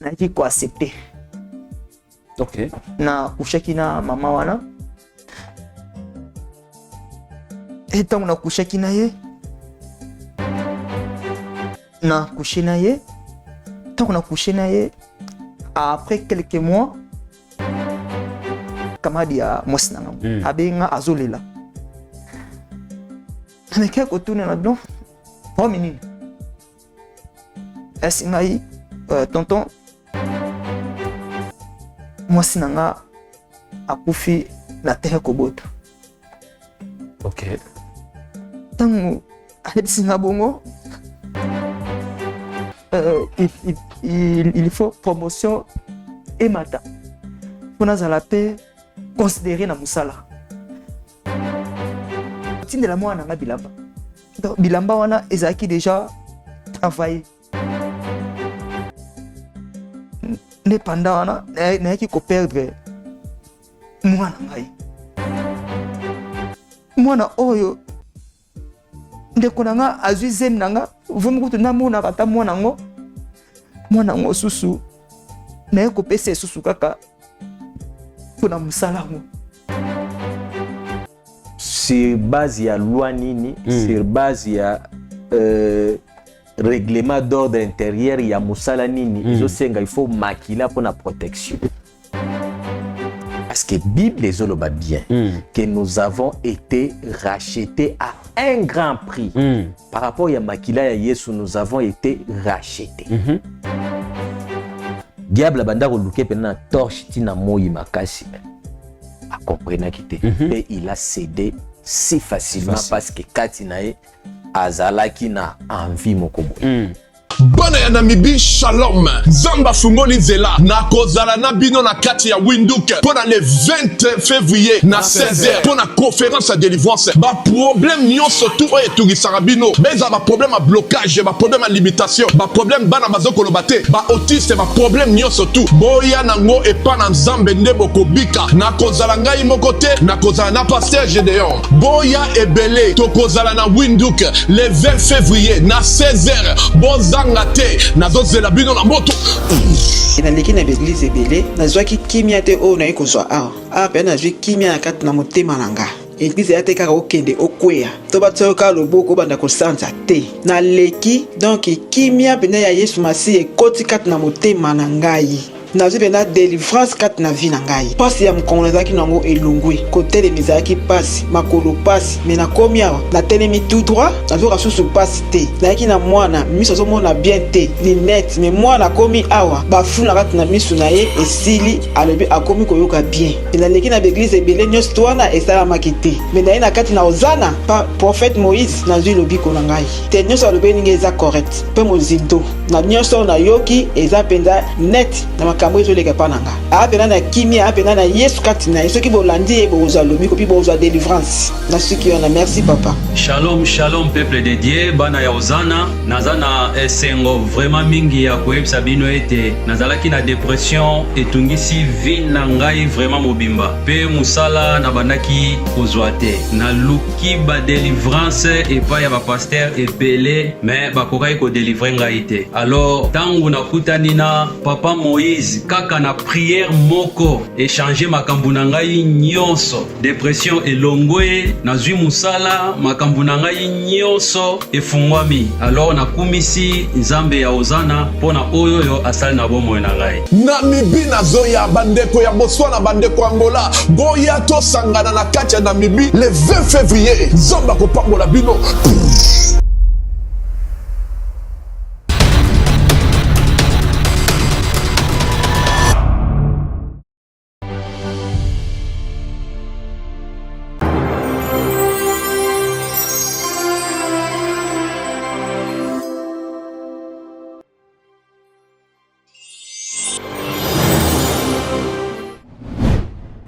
naki ko accepter. OK. Na kushaki na mama wana. Et tant na kushaki na ye. Na couché na ye. Tant na couché na ye. Après quelques mois, kamadi ya mwasi nanga. Abenga azolela. Mais qu'est-ce que tu n'as pas? Oh minine. Est-ce que tonton mwasi nanga akufi na terre kobota. OK. Tant alebisi nga bongo. Il faut promotion et mata. Pour nous la paix considérer na musala. Tinde la moi na bilamba. Donc bilamba wana ezaki déjà travaillé. Ne pendant wana na ki ko perdre mwana ngai. Mwana oyo ndeko nanga azwi zem nanga vumi kutu na mona kata mwana ngo susu na ko pese susu kaka kuna musala ngo. Sur base ya loi nini, sur base ya règlement d'ordre intérieur ya musala nini, il faut makila pour la protection. Parce que Bible les oloba bien que nous avons été rachetés à un grand prix. Par rapport à makila ya Yesu, nous avons été rachetés. Diable banda ko luke pena torche tina moyi makasi. A comprendre kité et il a cédé si facilement parce que Katinae azalaki na envie mokobo. Bana ya Namibi Shalom Zamba fungoli nzela na kozala na bino na kati ya Windhoek pendant le 20 février na 16h pour la conférence à délivrance. Ba problème nyonso tout oyo etungisaka bino beza ba problème à blocage, ba problème à limitation, ba problème bana bazoko lobate, ba autiste, ba problème nyonso tout boya nango epa na Nzambe nde bokobika na kozala ngai moko te na kozala na pasteur Gédéon boya ebele to kozala na Windhoek le 20 février na 16h boza ngate nazozela bino na moto na leki na église ebele nazwaki kimia te o na ikozwa a pe na zwi kimia na kati na motema nanga église ya te kaka okende okweya to batsoka loboko banda kosanza te na leki donc kimia pene ya Yesu Masihi ekoti kati na motema na ngai nazo pena délivrance kati na vie na ngai pasi ya mkongo ezaki nango elongwe kotelemi ezalaki pasi makolo pasi me nakomi awa natelemi tout droit nazoka susu pasi te nayaki na mwana miso azomona bien te linete me mwana akomi awa bafuna kati na miso na ye esili alobi akomi koyoka bien naleki na baeglise ebele nyonso to wana esalamaki te me naye na kati na ozana pa prophète Moïse nazwi lobiko na ngai te nyonso alobi ninge eza correct mpe mozindo na nyonso nayoki eza mpenza net na makambo ezoleka pa nanga apena na kimia apena na Yesu kati na soki bolandi ye bozwa lobiko pi bozwa délivrance na soki wana. Merci papa. Shalom shalom peuple de Dieu bana ya ozana nazana esengo vraiment mingi ya koyebisa bino ete nazalaki na dépression etungisi vie na ngai vraiment mobimba pe musala na bandaki kozwa te na luki ba délivrance epai ya ba pasteur ebele mais bakokai ko délivrer ngai te. Alors tangu nakutani na papa Moïse kaka na prière moko échanger makambo na ngai nyonso dépression elongwe nazwi musala makambo na ngai nyonso efungwami. Alors nakumisi Nzambe ya ozana pona oyo yo asali na bomoi na ngai. Namibi nazoya bandeko ya Botswana bandeko Angola boya to sangana na kati ya Namibi le 20 février Nzamba kopambola bino.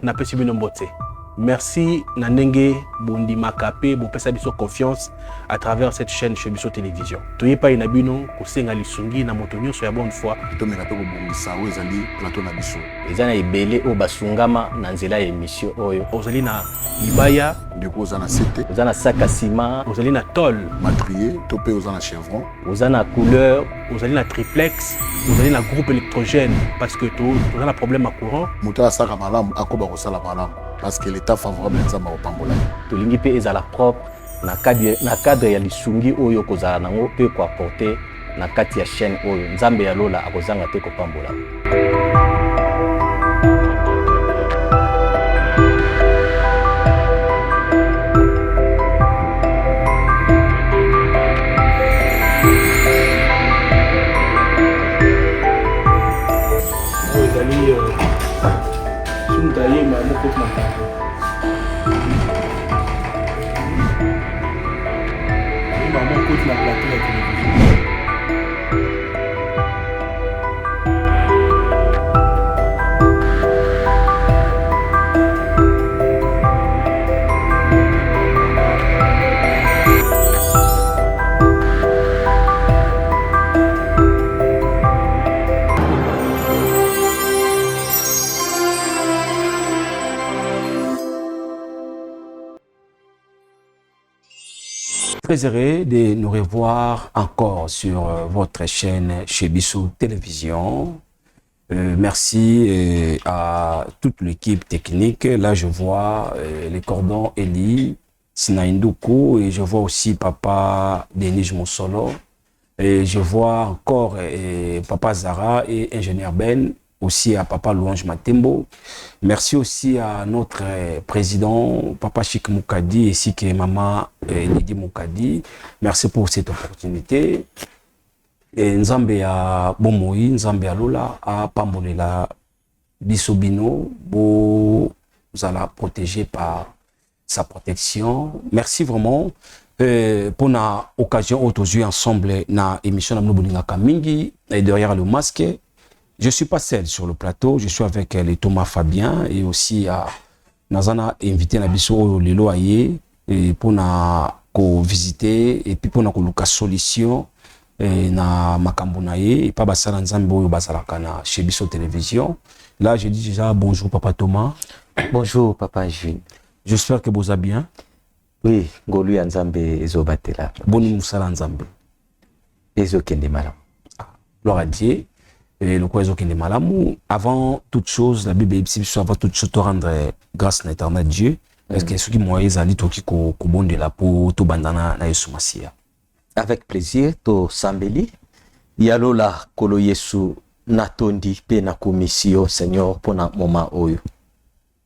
napesi bino mbote Merci Nanenge Bondi Makape, bon pesa biso confiance à travers cette chaîne chez Biso Télévision. Toye pa inabino kosenga lisungi na moto nyonso ya bonne foi. To mena pe ko bongisa o ezali plateau na biso. Ezana ebele o basungama na nzela ya émission oyo. Ozali na libaya, ndeko ozana cité, ozana saka ciment, ozali na tol, matrier, to pe ozana chevron, ozana couleur, ozali na triplex, ozali na groupe électrogène parce que ozana problème à courant. moto asaka malamu akoba kosala malamu parce que l'état favorable nzamba kopambola. tolingi pe ezala propre na cadre ya lisungi oyo kozala nango pe ko apporter na kati ya chaîne oyo nzambe ya lola akozanga te kopambola. Très heureux de nous revoir encore sur votre chaîne chez Biso Télévision. Merci à toute l'équipe technique. Là, je vois les cordons Eli, Sinaïndoukou, et je vois aussi Papa Denis Moussolo. Et je vois encore Papa Zara et Ingénieur Ben, aussi à Papa Louange Matembo. Merci aussi à notre président, Papa Chik Moukadi, ainsi que Maman Lydie Moukadi. Merci pour cette opportunité. Et Nzambe ya Bomoi, Nzambe ya Lola, a Pambolela Bisobino, vous allez protéger par sa protection. Merci vraiment pour la occasion aujourd'hui ensemble na émission Namno Kamingi et derrière le masque. Je ne suis pas seul sur le plateau, je suis avec les Thomas Fabien et aussi Nazana invité Nabiso Lelo Aye pour visiter et puis pour la solution na Makambonaye et pas basala nzambo basalaka na chez Biso Télévision. Là, je dis déjà bonjour Papa Thomas. Bonjour Papa Jules. J'espère que vous allez bien. Oui, Ngolu ya Nzambe ezobatela. Boni musala Nzambe. Ezokende malamu. Gloire à Dieu. Et le quoi qui est malamu. Avant toute chose, la Bible dit avant toute chose, te rendre grâce à l'éternel Dieu. Est-ce que ce qui m'a dit ali toki ko bonde la pour tout bandana na Yesu Masia. Avec plaisir, to sambeli. Yalola kolo Yesu natondi pe na komisio Seigneur pour na moment oyo.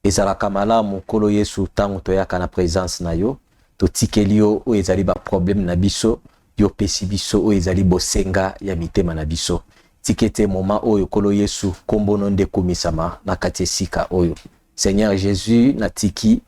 Ezalaka malamu kolo Yesu tango toyaka na présence na yo. To tikelio o ezali ba problème na biso. Yo pesi biso o ezali bosenga ya mitema na biso. Tikete moment oyo kolo Yesu kombono nde komisama na katesika oyo. Seigneur Jésus na tiki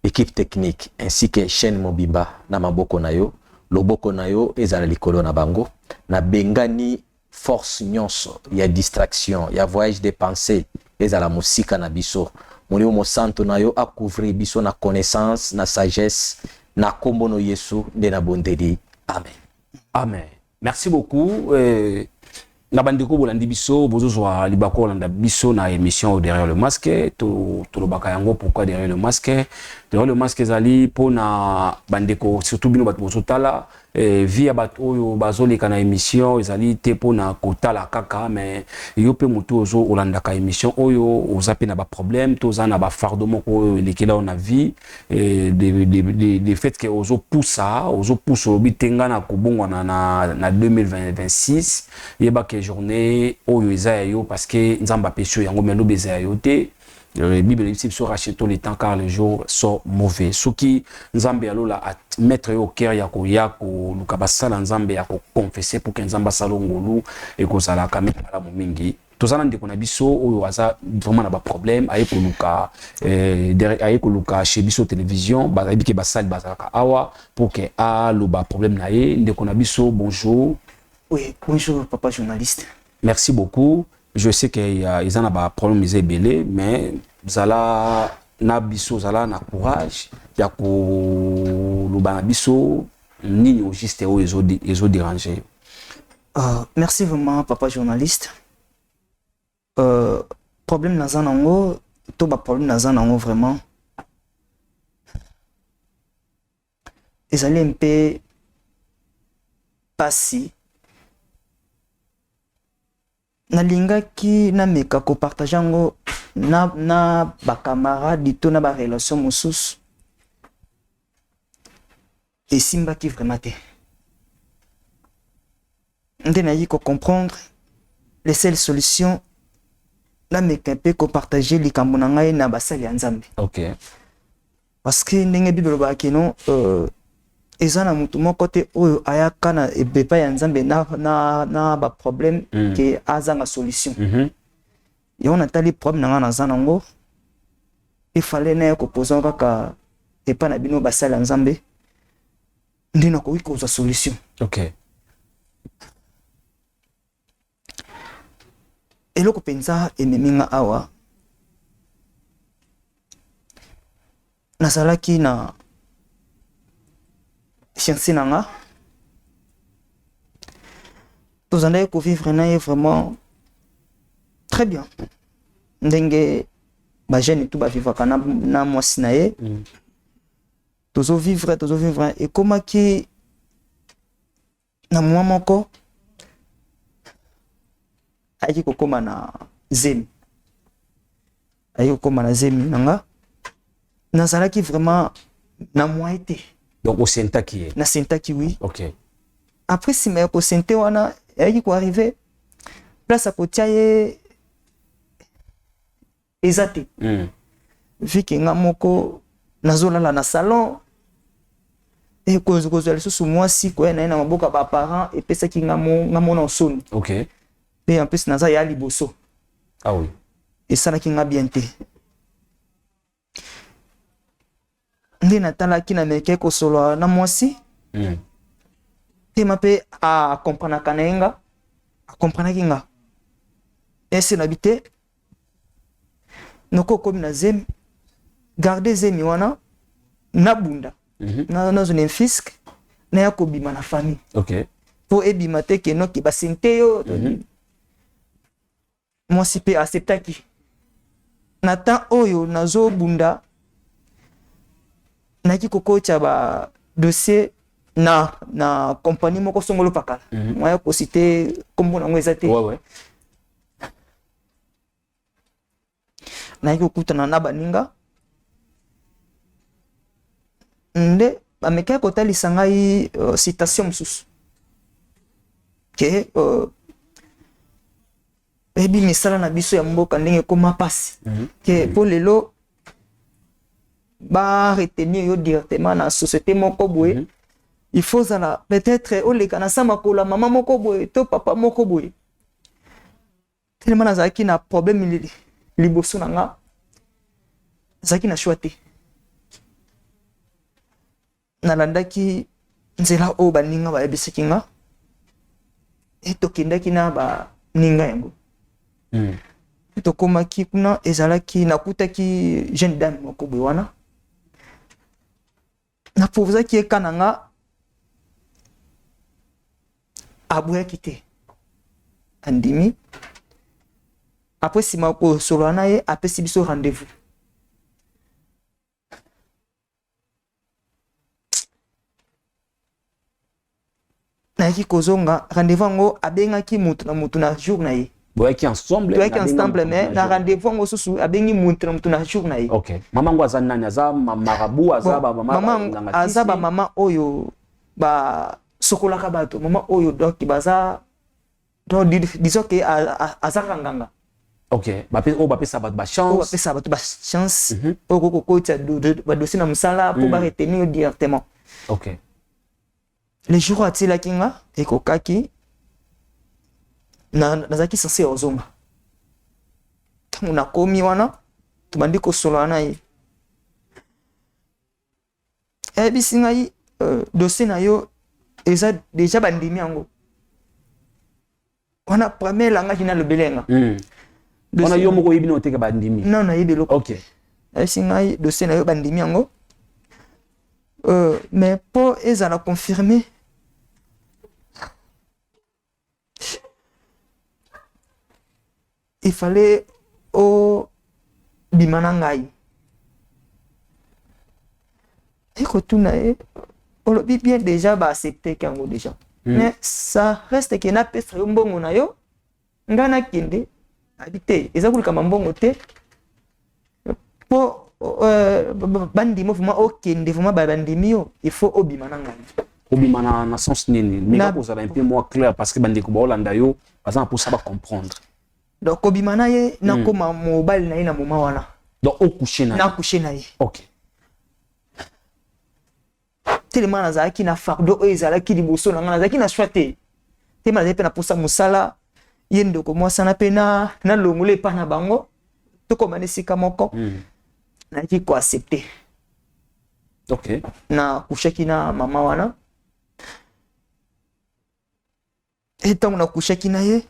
équipe technique ainsi que chaîne mobimba na maboko na yo. Loboko na yo ezala likolo na bango. Na bengani force nyonso ya distraction, ya voyage de pensée ezala musika na biso. Molimo mo santo na yo a couvrir biso na connaissance, na sagesse, na kombono Yesu nde na bondeli. Amen. Amen. Merci beaucoup. Na bandeko bolandi biso bozozwa libako landa biso na émission derrière le masque to lo bakayango pourquoi derrière le masque ezali pona bandeko surtout bino bato bozotala via bato oyo bazoleka na émission ezali te pona kotala kaka mais yo pe moto ozo olandaka émission oyo oza pe na ba problème to za na ba fardeau moko lekela on a vie des fait que ozo pousse bitenga na kobongwa na 2026 yeba ke journée oyo eza yo parce que nzamba pesio yango melo beza yo te. La Bible dit sur racheter le temps car les jours sont mauvais. Ce qui nzambe alola à mettre au cœur yako lukabasala nzambe yako confesser pour que nzamba salongolu et ko sala kamela la mingi. Tozana ndeko na biso oyo aza vraiment na ba problème ayeko luka chez Biso Télévision ba biki basali bazaka awa pour que lo ba problème na ye ndeko na biso bonjour. Oui, bonjour papa journaliste. Merci beaucoup. Je sais qu'il y a un problème belé, mais Zala na biso zala na courage ya koloba na biso nini au juste oyo déranger. Merci vraiment papa journaliste. Problème naza nango to ba problème naza nango vraiment ezali un peu pasi nalingaki nameka kopartage yango na bacamarade to na barelation mosusu esimbaki vraiment te nde nayi comprendre les seules solutions nameka mpe kopartage likambo na ngai na basali ya Nzambe. Ok. Parce que ndenge Bible elobaki no eza na mutu moko te oyo ayaka na epepa ya Nzambe na ba problème ke azanga solution. Yo natali problème nanga naza nango il fallait na kopoza kaka epa na bino basali ya Nzambe ndina ko ikoza solution. Ok. Eloko penza ememinga awa nazalaki na fiancé nanga tozandaki kovivre na ye vraiment très bien ndenge bajeune tout bavivaka na mwasi na ye tozovivre ekomaki na mwa moko ayaki kokoma na zemi nanga nazalaki vraiment na mwa ete donc au sentaki na sentaki oui. Ok. Après si me ko sente wana ayaki ko arriver place à kotia ye ezate viki nga moko nazolala na salon e kozozala lisusu mwasi koya na ye na maboka ba parents epesaki nga mona osoni. Ok. Et en plus naza ya liboso. Ah oui. Et ça qui nga bien te. Ndi natalaki na meke ko solo na mwasi. Te mape a comprendre kanenga, a comprendre kinga. Ese nabite. Noko komi na zemi. Garder zemi wana na bunda. Na zone fisc na ya kobima na famille. Ok. Pour ebima te ke no ki basinte yo. Moi si pe acceptaki natan oyo nazo bunda naki kokocha ba dossier na compagnie moko songolo pakala moi ko citer kombo na ngweza te ouais naki kokutana na baninga nde bameka kotalisa ngai citation mosusu ke ebi misala na biso ya mboka ndenge koma pasi ke po lelo ba retenir yo directement na société moko boye il faut ça peut-être oleka na sama kola mama moko boye to papa moko boye tellement nazaki na problème liboso nanga zaki na choix te nalandaki nzela o baninga ba ebisiki nga etokendaki na ba ninga yango tokomaki kuna ezalaki nakutaki jeune dame moko boye wana napovizaki ye kana nga aboyaki te andimi après nsima kosolola na ye apesi biso rendez-vous nayaki kozonga rendez-vous yango abengaki mutu na jour na ye boyaki ensemble mais na rendez-vous yango susu abengi mutu na jour na ye. Ok. Mama ngo aza nani aza marabu aza ba mama aza ba mama oyo ba sokolaka bato mama oyo donc baza donc disons que aza nganga. Ok. Bapesa bato ba chance. Bapesa bato ba chance. Oko kocha ba dossier na musala pour ba retenir directement. Ok. Les jours atila kinga ekokaki nazaki censé ozonga tangu nakomi wana tubandi kosolola na ye ebisi ngai dossier na yo eza déjà bandimi yango wana premier langaki na lobelenga wana yo moko yebi na oteka bandimi non na yebi loko ok esingai dossier na yo bandimi yango mais po ezala confirmé il fallait au bimana ngai ekotuna olobi bien déjà ba accepter kango déjà mais ça reste que na pesa yo mbongo na yo ngana kende habité eza kulika mbongo te po bandimo vraiment okende vraiment bandimi yo il faut obimana ngai obimana na sens nini mais ko zala un peu moins clair parce que bandeko ba Olanda yo bazana pour ça ba comprendre donc obimana ye na koma mobile na ina moma wana donc au coucher na ye OK tellement nazaki na fardo ezalaki liboso na ngana nazaki na choité tellement nazaki na posa musala yendo ko mwasana pena na longole pa na bango to komane sika moko na ki ko accepter OK na kushaki na mama wana etango na kushaki na ye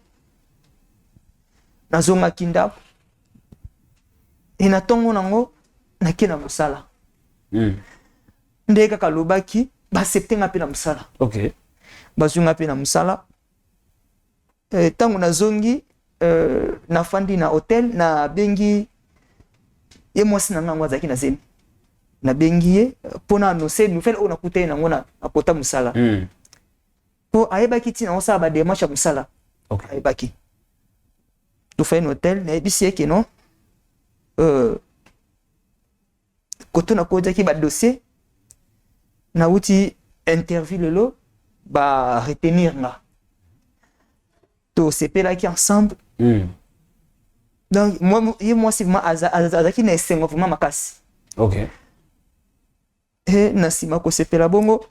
nazonga kinda ina tongo nango na kina musala ndeka kalobaki ba accepter nga pe na musala OK bazunga pe na musala tango nazongi na fandi na hotel na bengi ye mwasi na ngango azaki na zemi na bengi ye pona annoncer nouvelle ona kuté na ngona akota musala po ayebaki tina osala ba démarche musala OK ayebaki to fait un hôtel na bisi ke non koto na koja ki ba dossier na uti interview lelo ba retenir nga to sepela ki ensemble donc moi c'est vraiment azaki na esengo vraiment makasi OK et na sima ko sepela bongo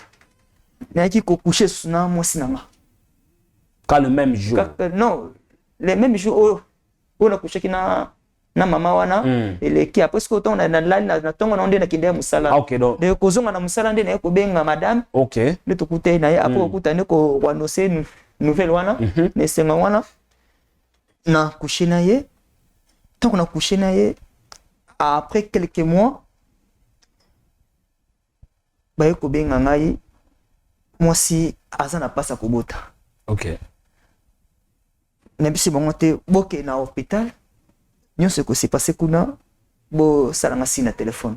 na ki ko coucher suna moi sinanga quand le même jour non le même jour on a couché na mama wana eleki après ce que on a na tongo na ndena kindea musala OK donc de kozonga na musala ndena ko benga madame OK le to kuté na après okutane ko wanose nouvelle wana mais c'est wana na couché na ye tant qu'on a couché na ye après quelques mois ba ko benga ngai moi si azana pasa kobota OK nabisi bongo te boke na hôpital nyonso ko s'est passé kuna bo salanga si na téléphone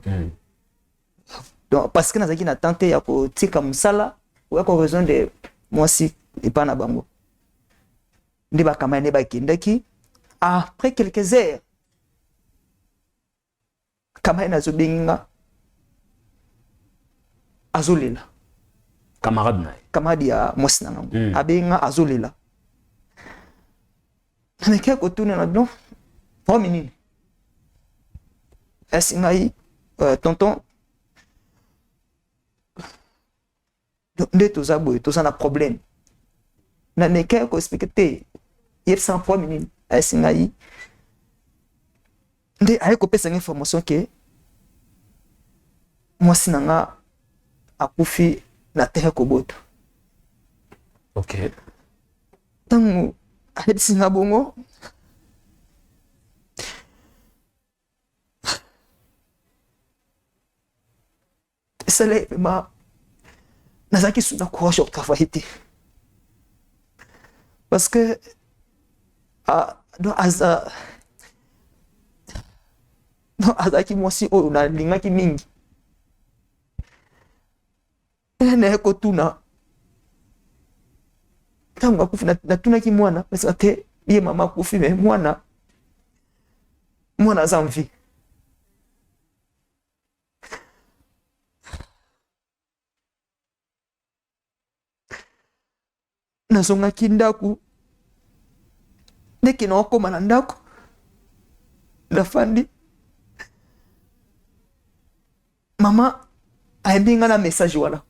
donc parce que nazaki na tante ya ko tika musala ou ya ko raison de moi si epa na bango ndi bakama ne bakindaki après quelques heures kama ina zobinga azolela camarade ya mwasi na ngango abenga azolela mais qu'est-ce que tu n'as pas pas minine est-ce ngai tonton de tous aboy tous en a problème na ne qu'est-ce que expliquer il sans pas minine est-ce ngai de ay ko pesa information que moi sinanga akufi na terre ko boto OK tangu singa bongo sale ma nazaki suna courage au travail parce que azaki mwasi oyo nalingaki mingi na ekotuna ntango akufi natunaki mwana parce te ye mama akufi me mwana aza mvi nazongaki ndako ndeki naokoma na ndako nafandi mama ayembi nga na message wana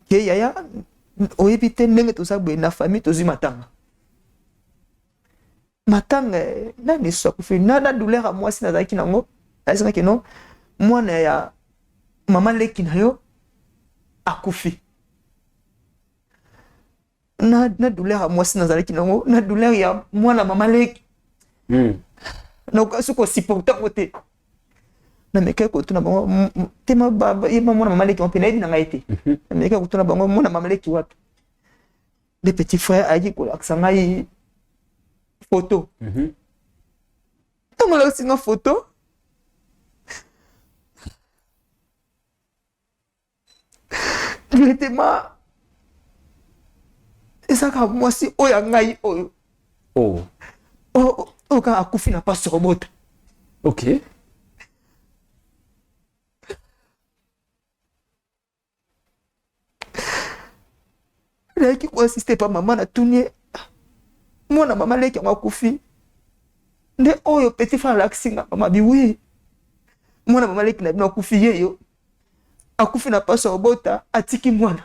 ke yaya oyebi te ndenge toza boye na famille tozwi matanga nani so akufi na douleur ya mwasi nazalaki nango ayesangaki no mwana ya mama leki na yo akufi na douleur ya mwasi nazalaki nango na douleur ya mwana mama leki na suko supporter côté na meka ko tuna bango tema baba yeba mona mama leki mpena edi na ngaite na meka ko tuna bango mona mama leki wapi le petit frère aji ko aksanga yi photo tango la singa photo directement ezaka mwasi oyo ngai oyo ka akufi na pas robota. Ok. Leki ko assister pa mama na tunie mona mama leki akufi nde oyo petit frère laksinga mama biwi mona mama leki na bino akufi yeyo akufi na pas robota atiki mwana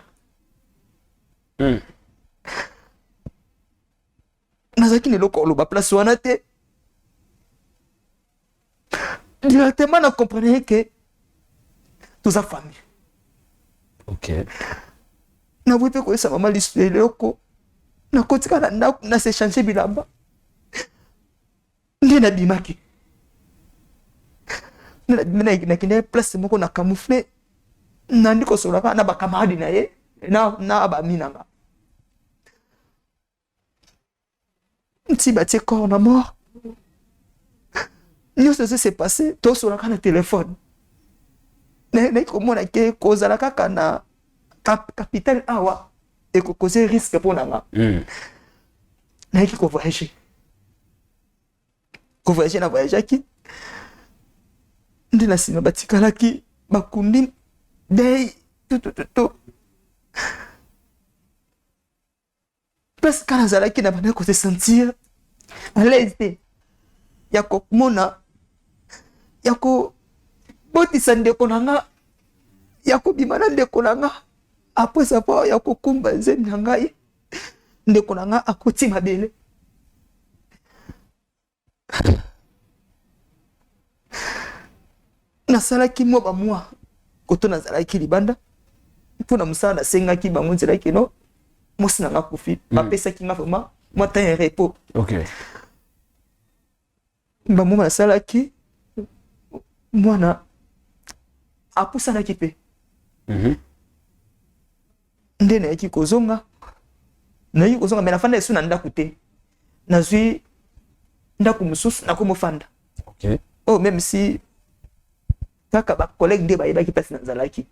nazaki neloko oloba place wana te directement na comprendre que toza famille. Ok. Na bwe pe ko esa mama lisu eloko na kotika na ndako na se changer bilamba ndi na bimaki na kine place moko na camoufler na ndiko solaka na bakamadi na ye na ba minanga nti batie corps na mort nyonso eso s'est passé tosolaka na téléphone na komona ke kozala kaka na capital awa ekokoze risque mpo nanga nayaki kovoyage na voyageaki nde na nsima batikalaki bakundi dei tutututu place kana nazalaki na banda kote sentir à l'aise te ya komona ya kobotisa ndeko na nga ya kobima na ndeko na nga apres avoir ya kokumba nzembo na ngai ndeko na nga akoti mabele nasalaki mwa bamwa koto nazalaki libanda mpona mosala nasengaki bango nzelaki no mwasi na nga kufi bapesaki nga vraiment mwa temps ya repos. Ok. bamwa nasalaki mwana apusanaki mpe nde nayaki kozonga me nafanda esu na ndako te nazwi ndako mosusu nakomofanda. Ok. Oh, même si kaka bacollègue nde bayebaki mpasi nazalaki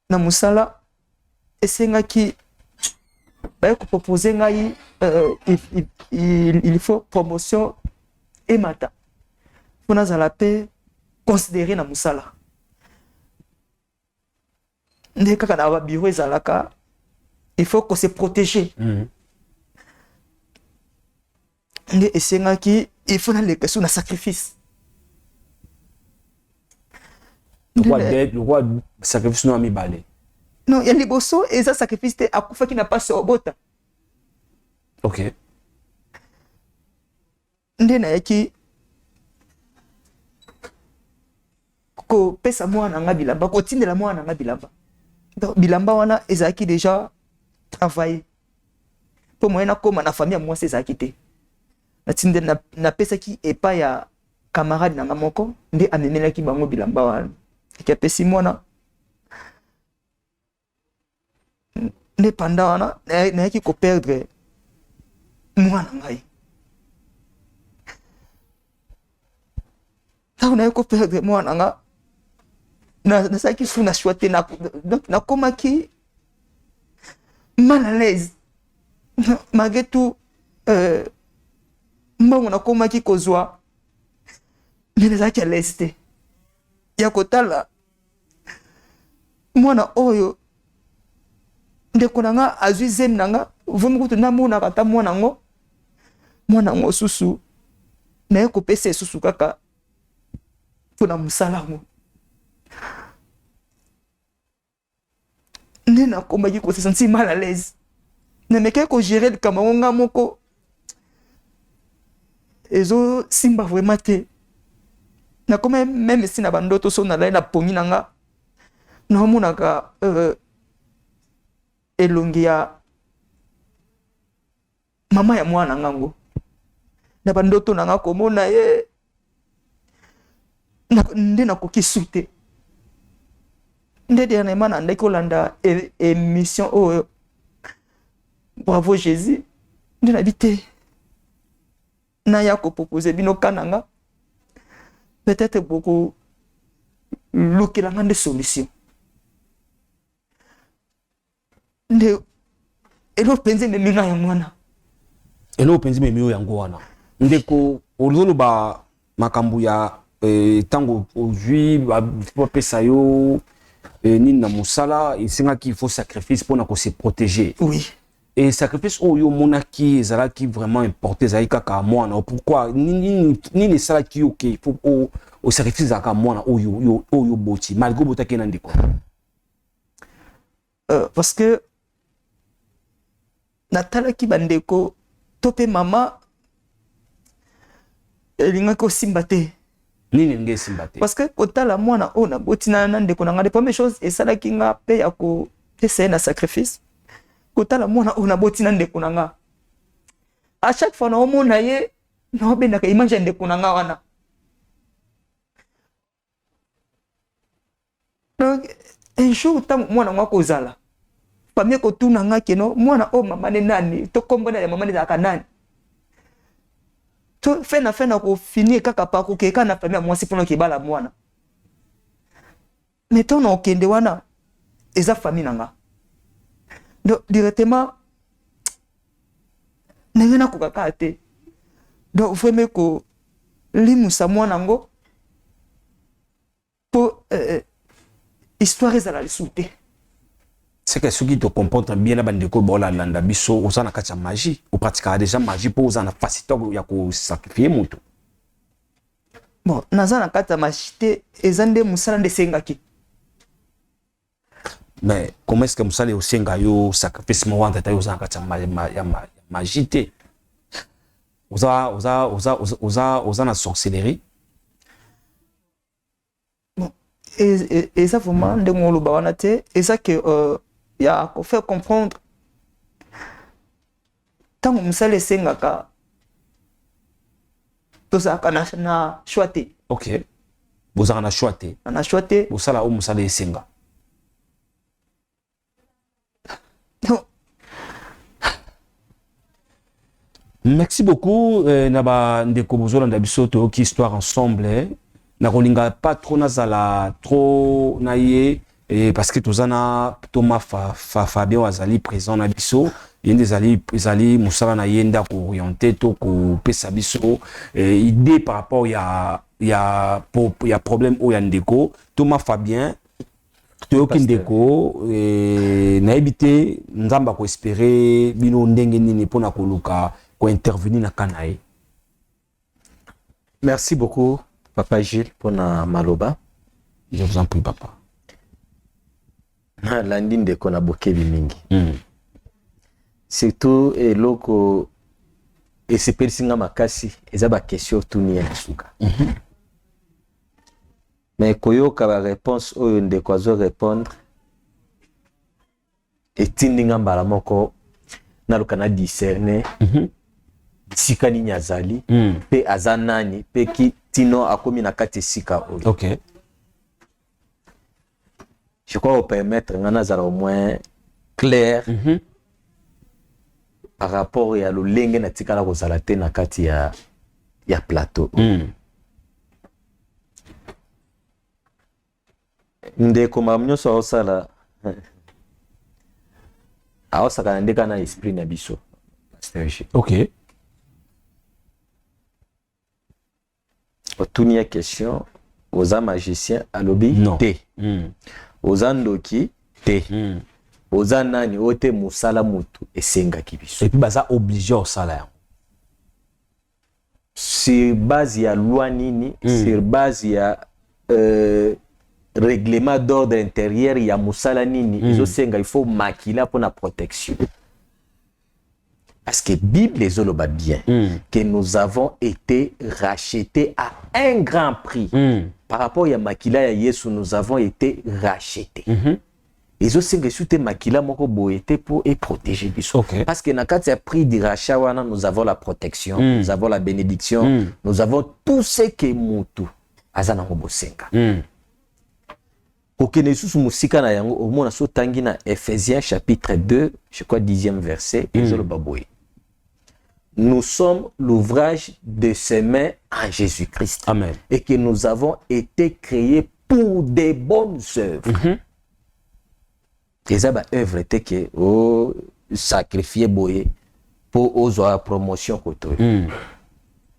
na mosala esengaki baye kopropose ngai il faut promotion emata mpo nazala mpe considéré na mosala nde kaka na babiro ezalaka il faut qu'on se protéger nde esengaki il faut naleka so na sacrifice Le roi sacrifice no amibale. Non, ya liboso eza sacrifice te akufaki na pasi obota. Ok. Nde nayaki kopesa mwana nga bilamba, kotindela mwana nga bilamba. Donc bilamba wana ezalaki déjà travaillé. Po moyena koma na famille mwasi ezalaki te. Natindela napesaki epa ya camarade na nga moko nde amemelaki bango bilamba wana. Ki apesi mwana nde panda wana nayaki koperdre mwana ngai. Ntango nayaki koperdre mwana nga nasalaki su na shwa te nakomaki mal à l'aise malgré tout mbongo nakomaki kozwa me nazalaki à l'aise te ya kotala mwana oyo ndeko na nga azwi zemi na nga vomi kutu namonaka ata mwana ngo susu naye kopesa esusu kaka mpona mosala ngo nde nakomaki kosesanti mal à l'aise namekaki kogere likambo yango nga moko ezosimba vraiment te nakoma meme esi na bandoto so nalali na pongi na nga naomonaka elongi mama ya mwana ngango na bandoto nanga komona ye nde nakoki sute nde dernièrement na ndeki kolanda émission oyo Bravo Jésus nde nabite na ya kopropose bino kananga peut-être beaucoup lukilanga nde solution nde elo penze meminga ya mwana elo penze memio yango wana ndeko ozoloba makambo ya tango ozwi bapesa yo nini na mosala esengaki il faut sacrifice mpona se protéger. Oui. Et sacrifice oyo monaki ezalaki vraiment importé ezalaki kaka mwana. Pourquoi nini esalaki yo ke faut au sacrifice ezalaka mwana oyo boti malgré botaki na ndeko? Parce que natalaki bandeko to pe mama elingaki osimba te. Nini nge simba te? Parce que kotala mwana o na boti na ndeko na ngade première chose esalaki nga pe ya ko pesa na sacrifice. Kotala mwana o na boti na ndeko na nga. À chaque fois na omona ye na obenda ka image ndeko na nga wana. Donc un jour tant mwana ngwa kozala. Pamie ko tuna nga keno mwana o mama ne nani to kombona ya mama ne za nani. To fena ko fini kaka pa ko ke kana famille mwasi pono ke bala mwana. Mais ton okende wana eza famille nanga. Donc directement nengena ko kaka te. Donc vraiment ko limusa mwana ngo pour histoire ezala lisute. C'est que ceux qui te comportent bien la bande de kobola landa biso osana kacha magie ou pratiquera déjà magie pour osana faciliter ya ko sacrifier mutu. Bon, nazana kata machite ezande musala de sengaki. Mais comment est-ce que musala o senga yo sacrifice mo wanta ta osana kacha magie te? Osana sorcellerie. Bon, et ça vraiment de ngolo ba wana te, et ça que il y a faire comprendre tant que ça les sengaka tout ça na choité. OK. Vous en a choité. On a choité. Vous ça là où ça les senga. Non. Merci beaucoup naba ndeko bozola ndabiso to ki histoire ensemble na kolinga pas trop nazala trop naie. Et parce que tozana Thomas Fabien azali présent na biso yende zali musala na yenda ko orienter to ko pesa biso idée par rapport ya problème o ya ndeko Thomas Fabien to kindeko na ebité nzamba ko espérer bino ndenge nini pona ko luka ko intervenir na kanae. Merci beaucoup Papa Gilles pour na maloba. Je vous en prie papa. Landi ndeko na bokebi mingi. Surtout eloko esepelisinga makasi eza ba question tuni ya suka. Mais koyoka ba réponse oyo ndeko azo répondre etindinga mbala moko naluka na discerner sika nini azali pe azanani pe ki tino akomi na kati sika oyo. OK. Je crois au permettre au moins clair par rapport à l'olenge na tikala ko zalate na kati ya plateau. Ndeko mamnyo so sala aosaka ndeka na esprit na biso. OK. Otunia question aux magiciens alobi te. Aux andoki te. Aux anani ote musala mutu esenga kibiso. Et puis baza obligé au salaire. Sur base ya loi nini, sur base ya règlement d'ordre intérieur ya musala nini, izo senga il faut makila pour la protection. Parce que Bible les oloba bien que nous avons été rachetés à un grand prix. Par rapport à Makila et Yesu, nous avons été rachetés. ezosenga esu te makila moko boye te pour protéger biso. Ok. Parce que na kati ya prix du rachat wana nous avons la protection, nous avons la bénédiction, nous avons tout ce que mutu aza nango bosenga. Kokene susu musika na yango omona so tangi na Ephésiens chapitre 2, je crois 10e verset, ezoloba boye. Nous sommes l'ouvrage de ses mains en Jésus-Christ. Amen. Et que nous avons été créés pour des bonnes œuvres. Et ça, œuvre était que sacrifier boye pour oser la promotion koto.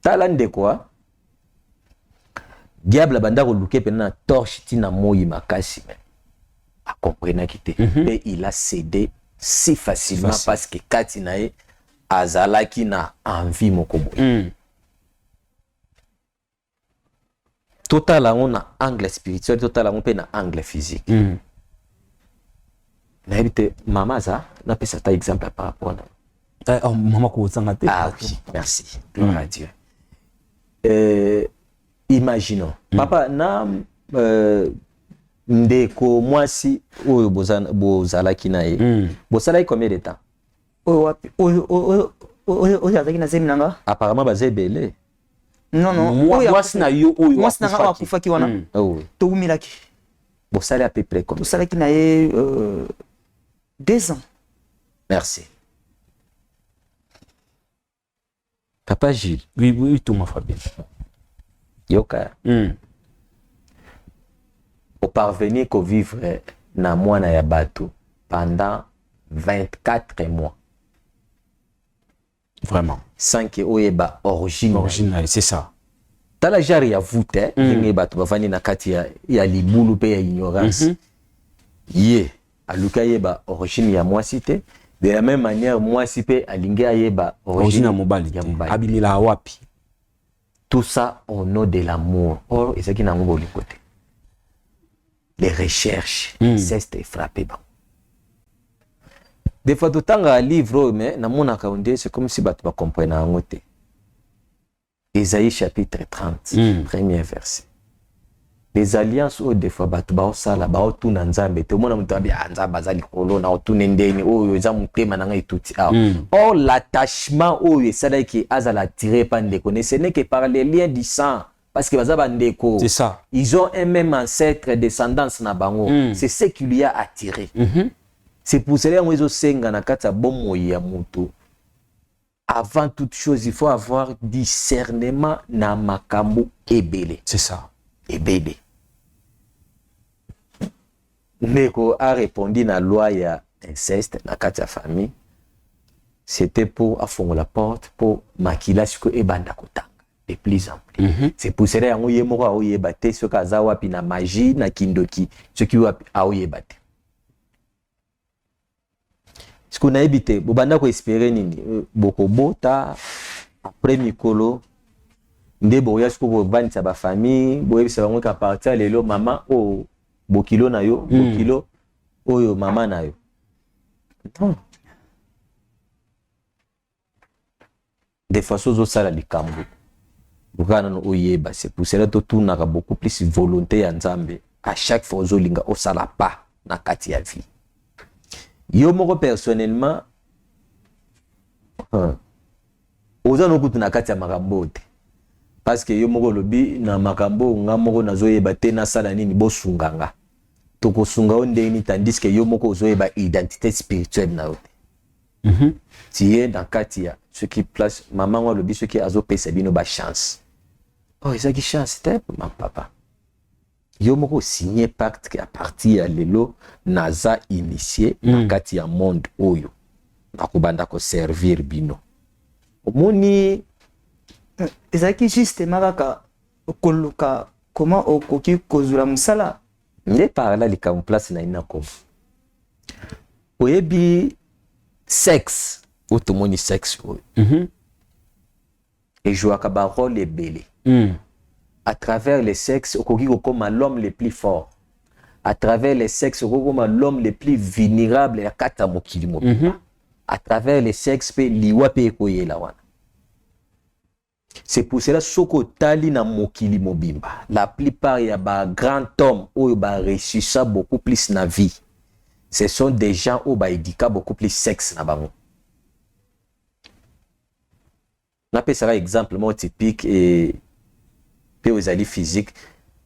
Talan de quoi? Diable banda ko luke pena torche tina moyi makasi mais a comprendre kité. Et il a cédé si facilement parce que Katinae azalaki na envie moko boye. Total on a angle spirituel, total on pe na angle physique. Na habite mama za na pesa ta exemple par rapport na. Maman ko zanga te. Ah oui, merci. Gloire à Dieu. Imaginons papa na ndeko mwasi oyo bozalaki na ye. Bozalaki combien de temps? Apparemment bazé belé. Non non. Moi si na yo oyo. Moi si na nga akufaki wana. Oui. To umilaki. Bosala à peu près comme. Bosalaki na ye 2 ans. Merci. Papa Gilles. Oui, tout ma famille. Yoka. Au parvenir qu'au vivre na mwana ya bato pendant 24 mois. Vraiment. Sans que oyeba origine. Original, c'est ça. Tala jari ya voûte, yenge bato bavani na kati ya libulu pe ya ignorance. Ye, aluka yeba origine ya mwasi te. De la même manière, mwasi pe alinge yeba origine ya mobali. Abimila wapi. Tout ça au nom de l'amour. Or, et ce qui n'a pas de côté. Les recherches, c'est frappé. Des fois, tout temps, un livre, mais dans mon account, c'est comme si tu ne comprenais pas. Ésaïe chapitre 30, premier verset. Les alliances, des fois, tu vas ça là, tout dans Nzambe. Tout le monde a dit, Nzambe, Kolo, na tout n'endeni, Nzambe, Mananga et tout. Or, l'attachement, c'est là qui a attiré par Ndeko. Ce n'est que par les liens du sang. Parce que Ndeko, c'est ça. Ils ont un même ancêtre, descendance na bango. C'est ce qui lui a attiré. C'est pour cela que senga na kata bomo ya moto. Avant toute chose, il faut avoir discernement na makambo ebele. C'est ça. Ebele. Ndeko a répondu na loi ya inceste na kata famille. C'était pour affoncer la porte pour makila siko ebanda kotanga de plus en plus. C'est pour cela que ye moko aoyebate ce kaza wapi na magie na kindoki ce qui wapi aoyebate. Ce qu'on a évité, bobanda ko espérer nini boko bota après mikolo nde boya siko ko vanisa ba famille boyebisa bango ka partir lelo mama o bokilo na yo bokilo oyo mama na yo. Non. Des fois so sala likambo. Bukana no oyeba, c'est pour cela que tout n'a beaucoup plus volonté ya Nzambe à chaque fois zo linga o sala pa na kati ya vie. Yo moko personnellement oza no kutu na kati ya makambo te. Parce que yo moko lobi na makambo nga moko nazoyeba te na sala nini bosunganga. Toko sunga ondeni tandis que yo moko ozoyeba identité spirituelle na yote. Tu es dans Katia, ce qui place maman lobi ce qui azo pesa bino ba chance. Oh, ils ont qui chance te maman papa. Yo moko signé pacte que à partir de lelo naza initié dans Katia monde oyo. Nakubanda ko servir bino. Omoni ezaki juste makaka okoluka comment okoki kozula musala. Ne par là likambo place na ina ko. Oyebi sexe ou tout monde sexe et joue à ba rôle belé à travers les sexes comme l'homme le plus fort à travers les sexes comme l'homme le plus vulnérable ya kata mokili mobimba à travers les sexes pe liwa pe koyela wana. C'est pour cela soko tali na mokili mobimba la plupart ya ba grand homme ou ba réussir beaucoup plus na vie ce sont des gens où baidika beaucoup plus sexe na bango. On appelle ça exemple typique et puis aux alliés physiques.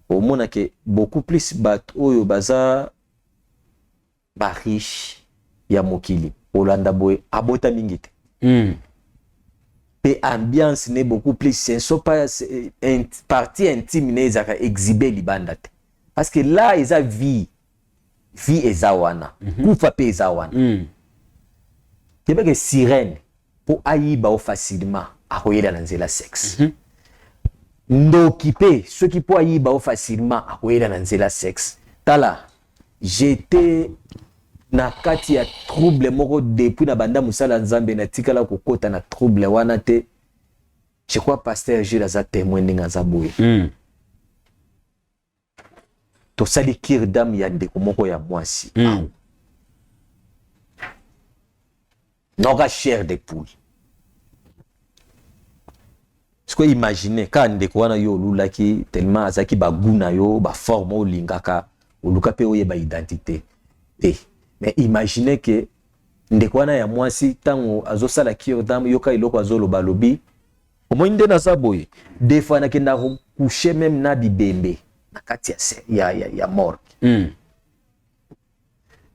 Au monde que beaucoup plus bat oyo baza ba riche ya mokili. Olanda boy abota mingite. Et ambiance n'est beaucoup plus, ce ne sont pas une partie intime n'est pas exhibée libanda. Parce que là, ils ont vie ezawana, kufa pe ezawana. C'est pas que sirène pour aïba facilement à royer dans la sexe. Ndokipe ceux qui pour aïba facilement à royer dans la sexe. Tala, j'étais na kati ya trouble moko depuis na banda musala nzambe na tikala kokota na trouble wana te. Je crois pasteur Gilles aza témoin ndinga za boye. To sali kirdam ya ndeko moko ya mwasi. Noga chair de poule. Ce que imaginer quand ndeko wana yo lulaki tellement azaki baguna yo ba forme o lingaka oluka pe oye ba identité. Mais imaginez que ndekwana ya mwasi tango azosala kirdam yoka iloko azoloba lobi omo inde na saboye des fois na kenda coucher même na bibembe na kati ya mort.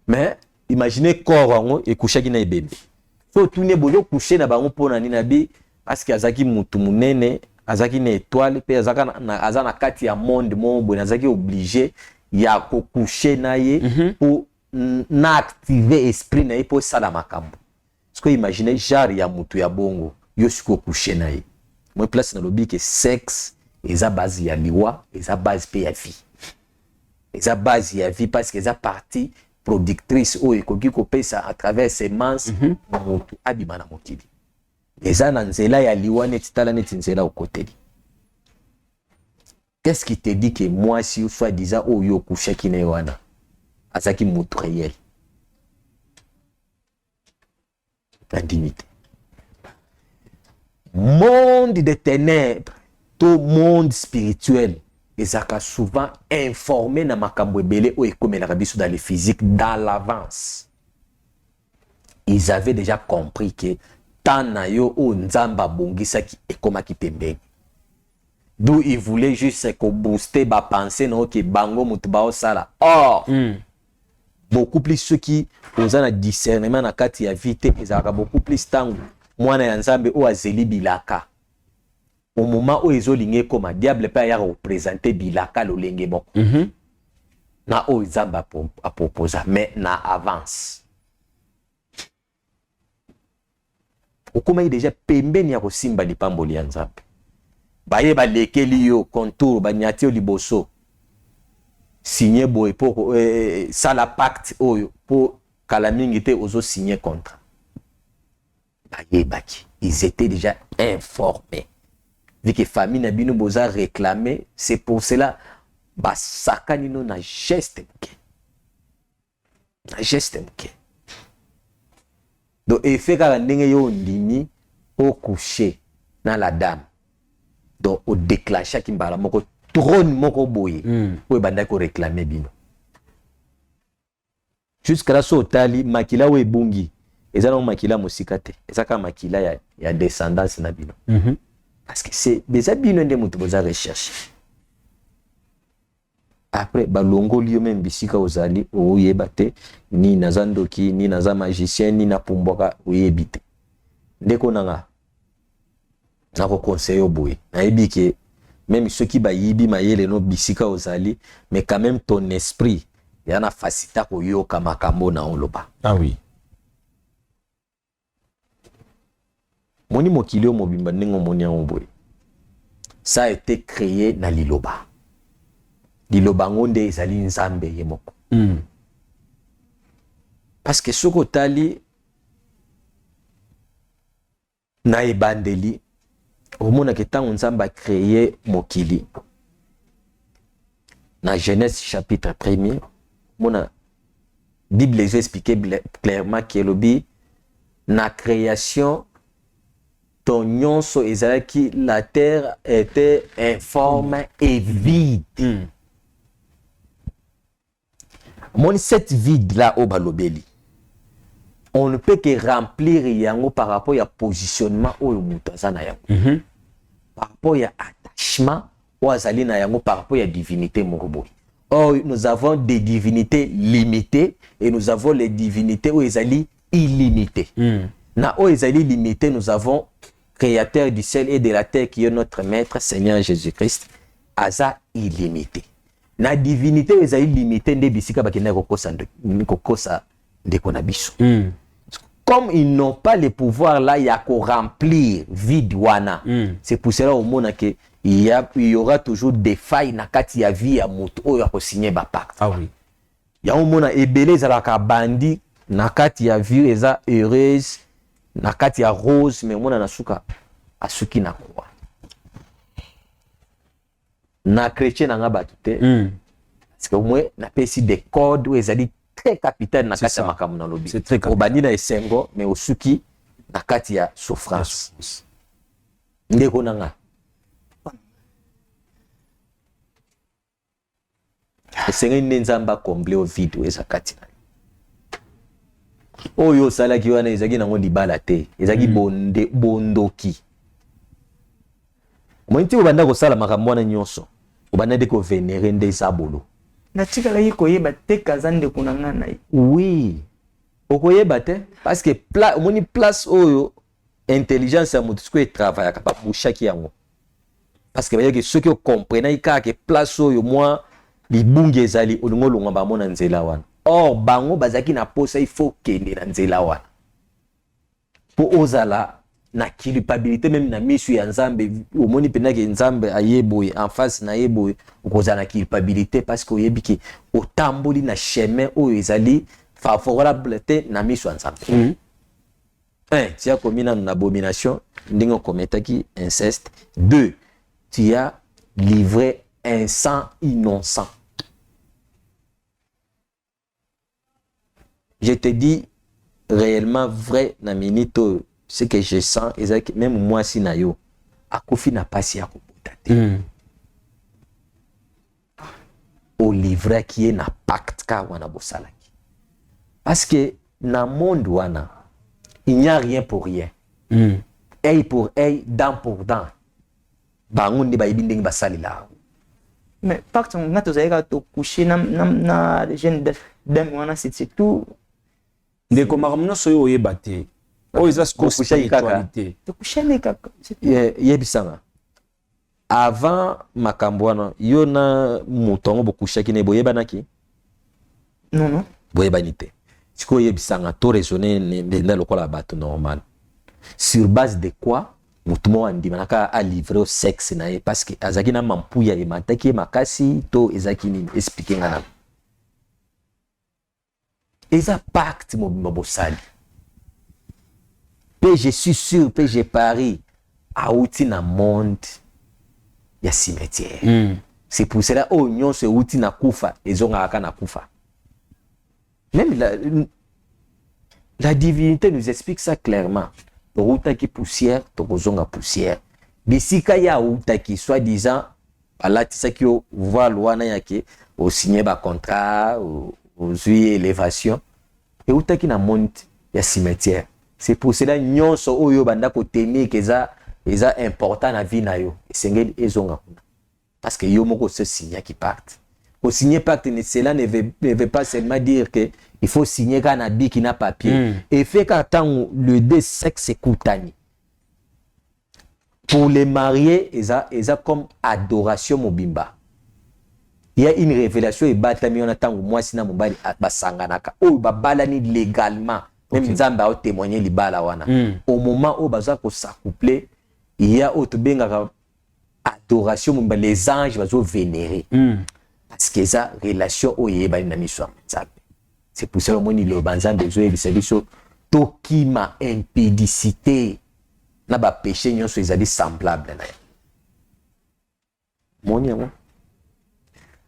Mais imaginez corps wango e coucher ki na bibembe so tune boyo coucher na bango pona ni na bi parce que azaki mutu munene azaki na étoile pe azaka na azana kati ya monde mo bo azaki obligé ya ko coucher na ye pour na activer esprit na ye pour sala makambo. Est-ce que imaginez genre ya mutu ya bongo yo siko coucher na ye. Moi place na lobi que sexe eza base ya liwa, eza base pe ya vie. Eza base ya vie parce que eza partie productrice o ekoki ko pesa à travers ses mans mutu abima na mokili. Eza na nzela ya liwa neti tala neti nzela au côté. Qu'est-ce qui te dit que moi si ou soit disant oh yo coucher ki na wana azaki mutu réel. La dignité. Monde des ténèbres, tout monde spirituel, ils ont souvent informé na makambo ebele o ekomela kabiso dans le physique dans l'avance. Ils avaient déjà compris que tana yo o nzamba bongisa ki ekomaki pembeni. D'où ils voulaient juste que booster ba pensée no que bango mutu ba osala. Or beaucoup plus ceux qui ont un discernement na kati ya vite ils ont beaucoup plus tango mwana ya nzambe o azeli bilaka au moment où ils ont ligné comme diable pa ya représenter bilaka lolenge moko na o nzamba a proposer mais na avance okoma déjà pembeni ya kosimba lipamboli ya nzambe baye balekeli yo contour banyati yo liboso signé boy pour ça la pacte oyo pour kalamingité ozo signer contrat. Ils étaient déjà informés. Vu que famille n'a bino boza réclamé, c'est pour cela ba sakanino na geste mke. Na geste mke. Donc effet ka ndenge yo ndimi au coucher na la dame. Donc au déclencher kimbala moko trône moko boye pour banda ko réclamer bino. Jusqu'à la sotali makila we bungi ezana makila musikate ezaka makila ya descendance na bino. Parce que c'est déjà bino ndé mutu boza recherche. Après balongo liyo même bisika ozali oyebate ni nazandoki ni naza magicien ni na pumboka oyebite. Ndeko nanga na ko conseiller boye. Na yebike même ceux qui bayibi mayele no bisika ozali mais quand même ton esprit yana facilita koyoka makambo na oloba. Ah oui. Moni mokilio mobimba ningo monia omboye. Ça a été créé na liloba. Liloba ngonde ezali nzambe yemoko. Parce que soko tali na ebandeli omona ke tango nzambe a créé mokili. Na Genèse chapitre 1er, mona Bible les explique clairement que lobi na création ton nyonso ezalaki la terre était informe et vide. Mon cette vide là au balobeli. On ne peut que remplir yango par rapport à positionnement au mutazana yango. Par rapport à attachement au azalina yango par rapport à divinité moroboy. Or nous avons des divinités limitées et nous avons les divinités où ezali illimitées. Na o ezali limité, nous avons créateur du ciel et de la terre qui est notre maître Seigneur Jésus-Christ, aza illimité. Na divinité où ezali limité nde bisika bakenda kokosa de konabiso. Comme ils n'ont pas le pouvoir là, il y a qu'à remplir vide wana. C'est pour cela au monde que il y aura toujours des failles na kati ya vie ya moto oyo ya ko signer ba pacte. Ah oui. Ya au monde ebele za ka bandi na kati ya vie eza heureuse na kati ya rose mais mona nasuka asuki na kwa. Na chrétien na ngaba tuté. Parce que moi na pesi des codes où ezali très capital na kati ya makamu na lobi. C'est très capital. Obandi na esengo mais osuki na kati ya souffrance. Ndeko nanga. Esengo nenzamba comblé au vide eza kati na. Oyo sala ki wana ezaki nango libala te. Ezaki bondoki. Mwinti obanda ko sala makambo na nyonso. Obanda de ko vénérer nde sabolo. natikala ye koyeba te kaza ndeko na nga na ye. Oui. Okoyeba te parce que moni place oyo intelligence ya moto ko travailler ka bushaki yango. Parce que ba yeke ceux qui comprennent ka ke place oyo moi libungi ezali olingo longa ba mona nzela wana. Or bango bazaki na posa il faut kende na nzela wana. Po ozala na culpabilité même na misu ya nzambe omoni pena ke nzambe ayeboy en face na yeboy okoza na culpabilité parce que oyebi ki otamboli na chemin oyo ezali favorable te na misu ya nzambe. Tu as commis une abomination, ndingo kometaki inceste. 2, tu as livré un sang innocent. Je te dis réellement vrai na minito ce que je sens et même moi si na yo akufi na pasi ya kobuta te. Au livre qui est na pacte ka wana bosalaki. Parce que na monde wana il n'y a rien pour rien. Œil pour œil, dent pour dent. Bango ndi ba ibindeng basali la. Mais pacte nga tozalika to coucher na jeune dame wana c'est tout. Ndeko makamno soyo oyeba te. Oyo eza spiritualité. To coucher ne kaka. Yebisanga. Avant makambo wana yo na mutongo bokushaki ne boyeba naki? Non. Boyeba ni te. Siko yebisanga to raisonner na lokola bato normal. Sur base de quoi mutumo andi manaka a livrer au sexe na ye parce que azaki na mampuya ye mataki makasi to ezaki ni expliquer ngana. Eza pacte mo bosali. Pe je suis sûr, pe je parie a outi na monde ya cimetière. C'est pour cela oh nyon se outi na kufa ezonga aka na kufa. Même la divinité nous explique ça clairement. Toutaki poussière, tokozonga poussière. Bisika ya outaki soi-disant balatisa ki o voir loana yake o signer ba contrat o zui élévation et outaki na monte ya cimetière. C'est pour cela nyonso oyo banda ko tenir que ça important na vie na yo. Esengeli ezonga kuna. Parce que yo moko se signer qui parte. Au signer pacte, cela ne veut pas seulement dire que il faut signer quand on a dit qu'il n'a papier. Et fait quand le deux sexe koutani. Pour les mariés, ils ont comme adoration mobimba. Il y a une révélation et batami on attend moi sina mobali basanganaka. Oh babalani légalement. Même Nzamba a témoigné libala wana. Au moment où baza ko s'accoupler, il y a autre benga adoration mobimba les anges bazo vénérer. Parce que ça relation au yeba na miswa nzambe. C'est pour ça que le banzambe besoin de service tokima impédicité na ba péché nyonso ezali semblable na. Moni yango.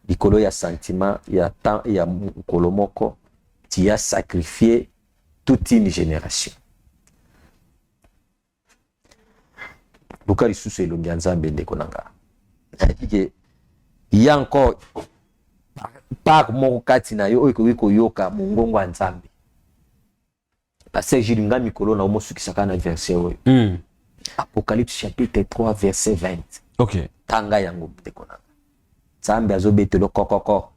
Likolo ya sentiment ya temps ya kolomoko tu as sacrifié toute une génération. Lukali susu elongi nzambe ndeko nanga. Il y a encore par moko kati na yo oyo ekoki koyoka mongongo ya Nzambe. Pasteur Gilles nga mikolo na omosukisaka na verset oyo. Apocalypse chapitre 3 verset 20. Ok. Tanga yango tekona. Nzambe azobetelo kokoko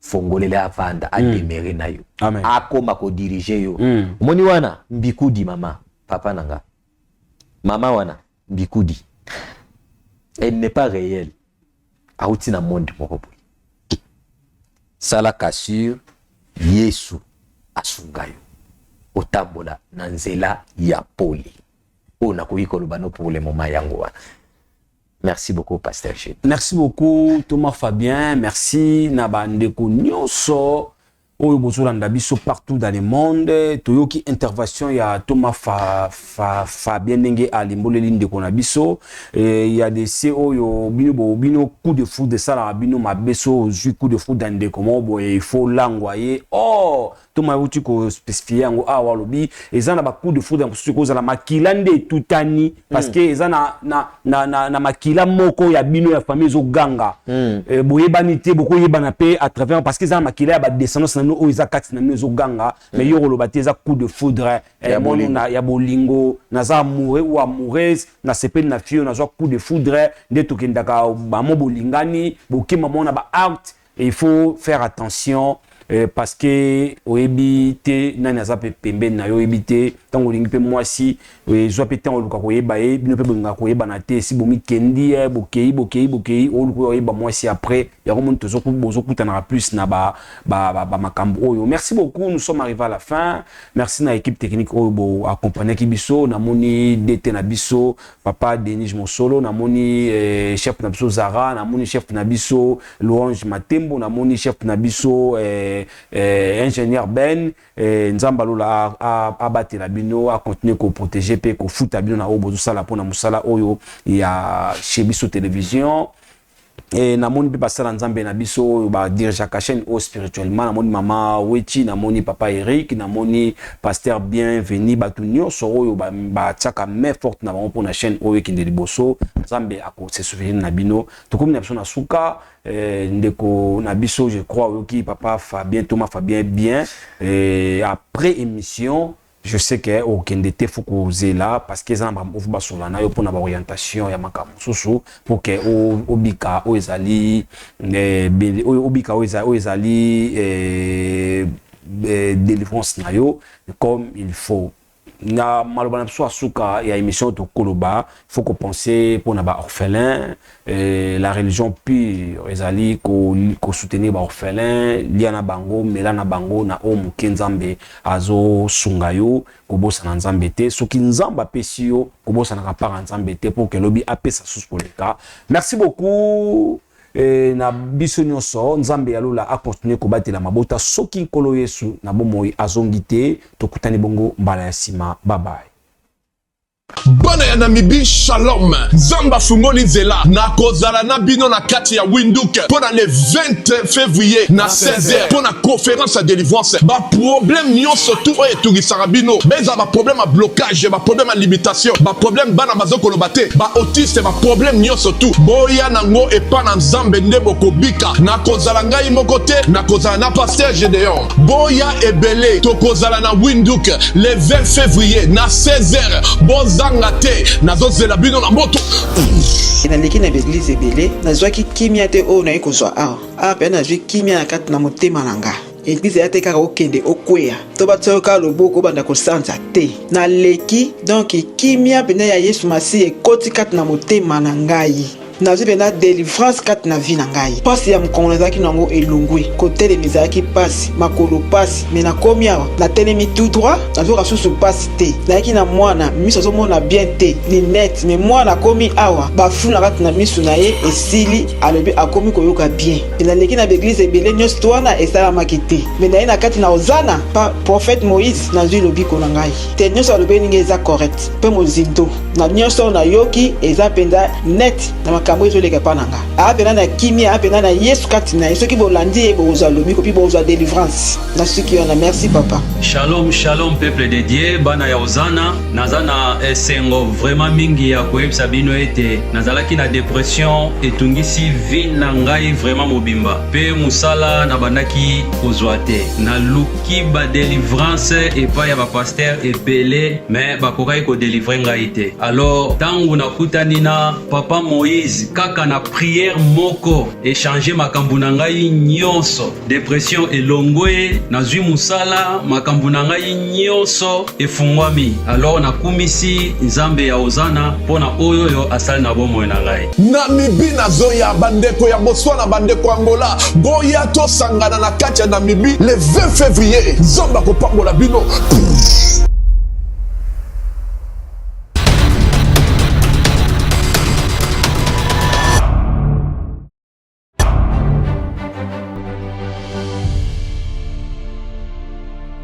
fongolele avanda ademere na yo. Amen. Akoma ko diriger yo. Omoni wana mbikudi mama, papa nanga. Mama wana mbikudi. Elle n'est pas réelle. Auti na monde moko boy. Sala kasur Yesu asungayo. Otambola na nzela ya poli. Ona koyiko lubano pour le moment yango wana. Merci beaucoup, Pasteur Gilles. Merci beaucoup, Thomas Fabien. Merci, Nabandeko Nyoso. Oyo bozolanda biso partout dans le monde. Toyoki intervention ya Thomas Fabien Nenge alimboleli ndeko na biso. Il y a des oyo bino coup de foudre de ça la bino mabeso ju coup de foudre dans ndeko mo il faut l'envoyer. Oh, Thomas uti ko spécifier ngo awa lobi ezana ba coup de foudre msusu ko za la makilande tutani parce que ezana na makila moko ya bino ya famille zo ganga. Boyebani te boko yebana pe à travers parce que ezana makila ya ba descendance no oiza kati na mezo ganga mais yo lobate za coup de foudre mono na ya bolingo na za amoureux ou amoureuse na sepeli na fio na za coup de foudre nde tokendaka ba mo bolingani bokema mona ba out et il faut faire attention parce que oyebi te nani aza pe pembeni na yo oyebi te ntango olingi mpe mwasi ezwa mpe ntango oluka koyeba ye bino mpe bolingaka koyebana te si bomikendi ye bokei oluka oyeba mwasi après yango moni bozokutanaka plus na makambo oyo. Merci beaucoup, nous sommes arrivés à la fin. Merci na équipe technique oyo bo accompagnaki biso namoni DT na biso papa Denis Mosolo namoni chef na biso Zara namoni chef na biso Louange Matembo namoni chef na biso ingénieur Ben Nzamba lola abatela bino a continuer ko protéger pe ko futa bino na obo sala pona musala oyo ya chez biso télévision et namoni pe basala Nzambe na biso ba dirige ka chaîne au spirituellement namoni mama Wechi namoni papa Eric namoni pasteur bienvenu batunyo so oyo ba tsaka main forte na bango pona chaîne oyo kinde liboso Nzambe ako se souvenir na bino tokomi na biso na suka ndeko na biso je crois oki papa Fabien Thomas Fabien bien après émission je sais que au kendete faut causer là parce que ça m'a ouvert sur la nayo pour na orientation ya makamu susu pour que obika oezali obika oezali délivrance nayo comme il faut na malobana so asuka ya émission to koloba faut qu'on penser pour na ba orphelin la religion pure ezali ko soutenir ba orphelin liana bango melana bango na o mukenzambe azo sungayo ko bosa na nzambe te soki nzamba pesio ko bosa na kapara nzambe te pour que lobi apesa sous pour le cas. Merci beaucoup. Na biso nyonso nzambe ya lola a continuer ko batela mabota soki nkolo Yesu na bomoi azongite tokutani bongo mbala ya sima. Bye bye. Bana ya Namibi Shalom Zamba fungoli nzela na kozala na bino na kati ya Windhoek pendant le 20 février na 16h pour la conférence à délivrance ba problème nyonso tout oyo etungisaka bino beza ba problème à blocage ba problème à limitation ba problème bana bazoko lobate ba autiste ba problème nyonso tout boya nango epa na Nzambe nde bokobika na kozala ngai moko te na kozala na pasteur Gédéon boya ebele to kozala na Windhoek le 20 février na 16h zanga te nazozela bino na moto naleki na baeglise ebele nazwaki kimia te oyo naye kozwa awa mpe nazwi kimia na kati na motema na nga eglize ya te kaka okende okweya to batsoyoka loboko obanda kosanza te naleki donk kimia mpena ya Yesu Masihi ekoti kati na motema na ngai nazwi mpena délivrance kati na vie na ngai pasi ya mokongo nazalaki nango elongwe kotelemi ezalaki pasi makolo pasi me nakomi awa natelemi tout droit nazoka susu pasi te nayaki na mwana miso azomona bien te linete me mwana akomi awa bafu na kati na miso na ye esili alobi akomi koyoka bien naleki na baeglise ebele nyonso to wana esalamaki te me naye na kati na ozana pa prophète Moïse nazwi lobiko na ngai te nyonso alobi ningi eza correct mpe mozindo na nyonso nayoki eza mpenza net na makambo ezoleka pa nanga apena na kimia apena na yesu kati na ye soki bolandi ye bozwa lomiko mpe bozwa délivrance na soki wana. Merci papa. Shalom shalom peuple de Dieu bana ya ozana naza na esengo vraiment mingi ya koyebisa bino ete nazalaki na dépression etungisi vie na ngai vraiment mobimba pe musala na bandaki kozwa te naluki ba délivrance epai ya bapaster ebele mais bakokaki kodélivre ngai te. Alors ntango nakutani na papa Moïse kaka na prière moko échanger makambo na ngai nyonso dépression elongwe nazwi musala makambo na ngai nyonso efungwami. Alors nakumisi nzambe ya ozana mpona oyo asali na bomoi na ngai. Namibi nazoya bandeko ya Botswana bandeko Angola boya tosangana na kati ya Namibi le 20 février nzamba kopambola bino.